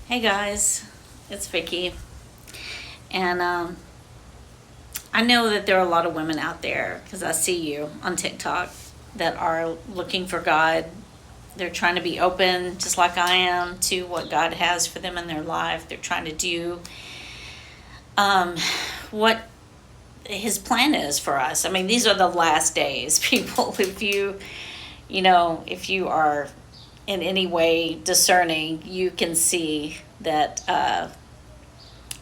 Hey guys, it's Vicky, and I know that there are a lot of women out there because I see you on TikTok that are looking for God. They're trying to be open, just like I am, to what God has for them in their life. They're trying to do um, what His plan is for us. I mean, these are the last days, people. If you are in any way discerning, you can see that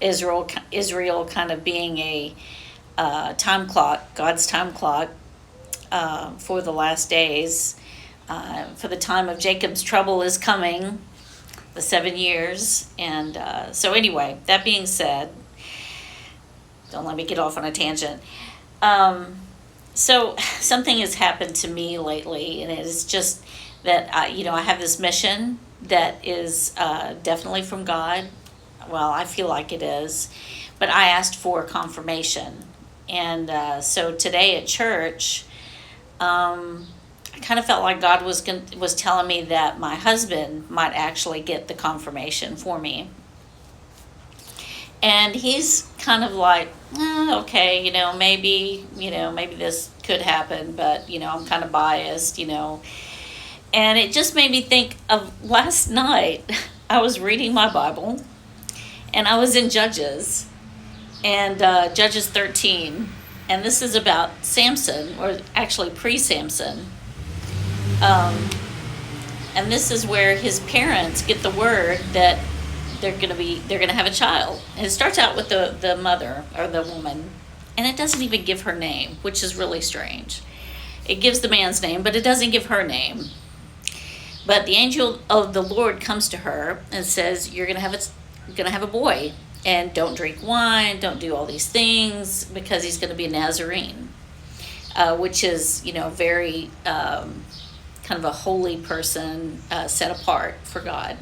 Israel kind of being a time clock, God's time clock for the last days. For the time of Jacob's trouble is coming, the 7 years. And so, anyway, that being said, don't let me get off on a tangent. So, something has happened to me lately, and it is just that, I have this mission that is definitely from God. Well, I feel like it is. But I asked for confirmation. And so today at church, I kind of felt like God was telling me that my husband might actually get the confirmation for me. And he's kind of like, okay, maybe this could happen, but, I'm kind of biased. And it just made me think of last night. I was reading my Bible, and I was in Judges, and Judges 13. And this is about Samson, or actually pre-Samson. And this is where his parents get the word that they're gonna have a child. And it starts out with the mother or the woman, and it doesn't even give her name, which is really strange. It gives the man's name, but it doesn't give her name. But the angel of the Lord comes to her and says, "You're gonna have a boy, and don't drink wine, don't do all these things, because he's gonna be a Nazarene," which is very kind of a holy person, set apart for God.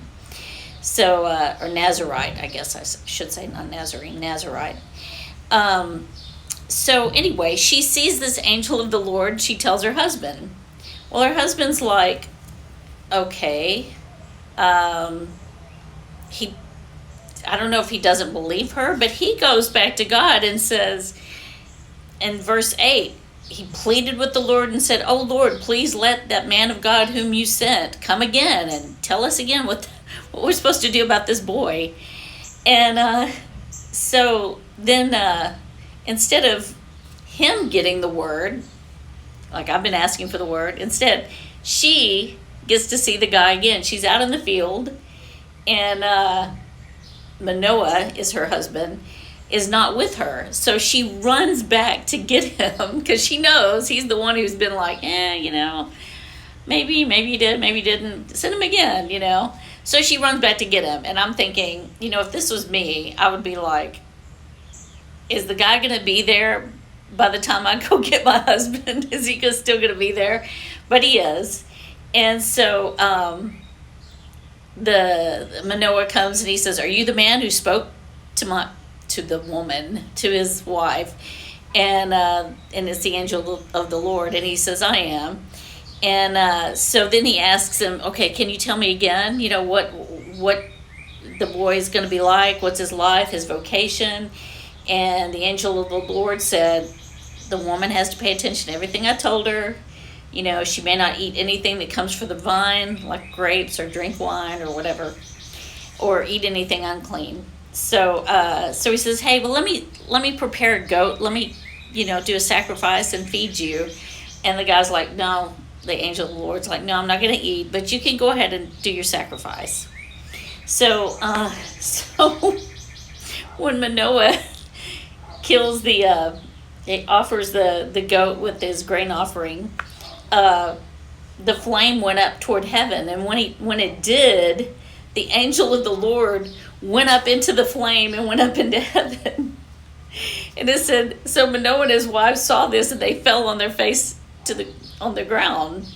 So, or Nazarite, I guess I should say, not Nazarene, Nazarite. So anyway, she sees this angel of the Lord. She tells her husband. Well, her husband's like, okay. He, I don't know if he doesn't believe her, but he goes back to God and says, in verse 8, he pleaded with the Lord and said, "Oh Lord, please let that man of God whom you sent come again and tell us again what we're supposed to do about this boy." And so then instead of him getting the word, like I've been asking for the word, instead she gets to see the guy again. She's out in the field, and Manoah is her husband, is not with her. So she runs back to get him because she knows he's the one who's been like, maybe you did, maybe you didn't. Send him again. So she runs back to get him. And I'm thinking, if this was me, I would be like, is the guy going to be there by the time I go get my husband? Is he still going to be there? But he is. And so the Manoah comes and he says, "Are you the man who spoke to the woman, to his wife?" And it's the angel of the Lord. And he says, "I am." And so then he asks him, "Okay, can you tell me again, what the boy is going to be like? What's his life, his vocation?" And the angel of the Lord said, "The woman has to pay attention to everything I told her. She may not eat anything that comes from the vine, like grapes, or drink wine or whatever, or eat anything unclean." So he says, "Hey, well, let me prepare a goat. Let me, do a sacrifice and feed you." And the guy's like, "No." The angel of the Lord's like, "No, I'm not going to eat, but you can go ahead and do your sacrifice." So when Manoah kills he offers the goat with his grain offering, the flame went up toward heaven, and when it did, the angel of the Lord went up into the flame and went up into heaven. And it said, so Manoah and his wife saw this, and they fell on their face on the ground.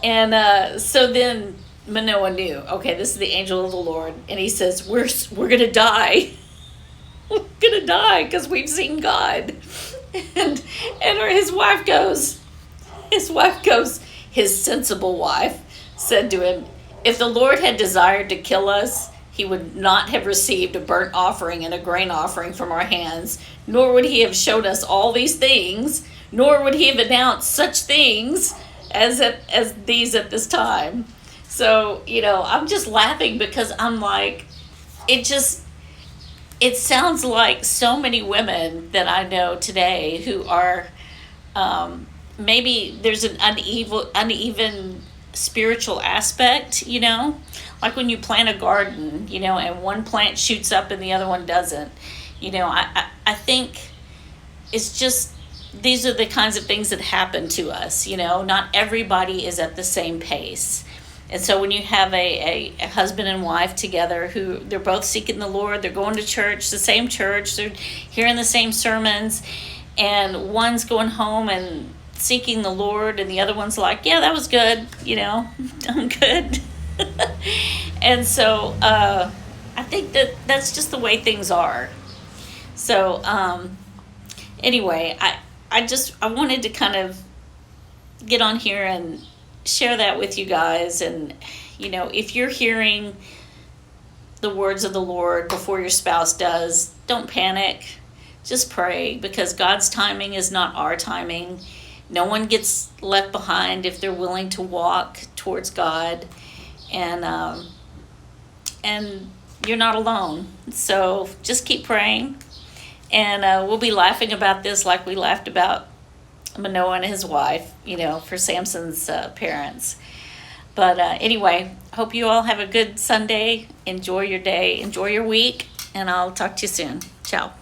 And so then Manoah knew, okay, this is the angel of the Lord, and he says, we're gonna die. We're gonna die because we've seen God. And his wife goes, his sensible wife said to him, "If the Lord had desired to kill us, he would not have received a burnt offering and a grain offering from our hands, nor would he have showed us all these things, nor would he have announced such things as these at this time. So, I'm just laughing because I'm like, it sounds like so many women that I know today who are, maybe there's an uneven spiritual aspect, like when you plant a garden, and one plant shoots up and the other one doesn't. I think it's just, these are the kinds of things that happen to us. Not everybody is at the same pace. And so when you have a husband and wife together who they're both seeking the Lord, they're going to church, the same church, they're hearing the same sermons, and one's going home and seeking the Lord, and the other one's like, yeah, that was good, I'm good. And so I think that's just the way things are. So anyway, I wanted to kind of get on here and share that with you guys. And if you're hearing the words of the Lord before your spouse does, don't panic. Just pray, because God's timing is not our timing. No one gets left behind if they're willing to walk towards God, and you're not alone. So just keep praying, and we'll be laughing about this like we laughed about Manoah and his wife, for Samson's parents. But anyway, hope you all have a good Sunday. Enjoy your day, enjoy your week, and I'll talk to you soon. Ciao.